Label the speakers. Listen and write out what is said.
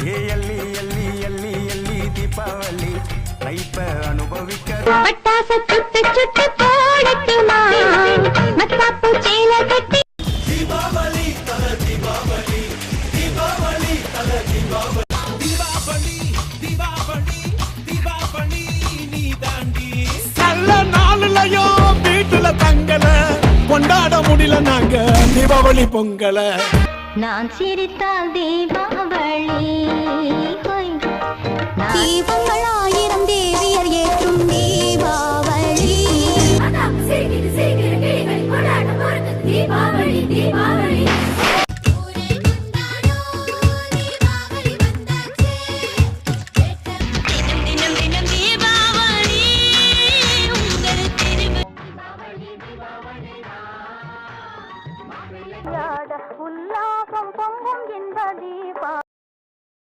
Speaker 1: ஏ எல்லி எல்லி எல்லி எல்லி தீபாவளி லைஃப அனுபவிக்க
Speaker 2: பட்டாசு சுட்டு சுட்டு போடட்டுமா மத்தாப்பு சேல கட்டி
Speaker 1: தீபாவளி தல தீபாவளி தீபாவளி தல தீபாவளி தீபாவளி தீபாவளி தீபாவளி நீ தாண்டி நல்ல நாளுலயும் வீட்டுல தங்கல கொண்டாட முடியல நாங்க தீபாவளி பொங்கல
Speaker 2: நான் சிரித்தால் தீபாவளி தீபம்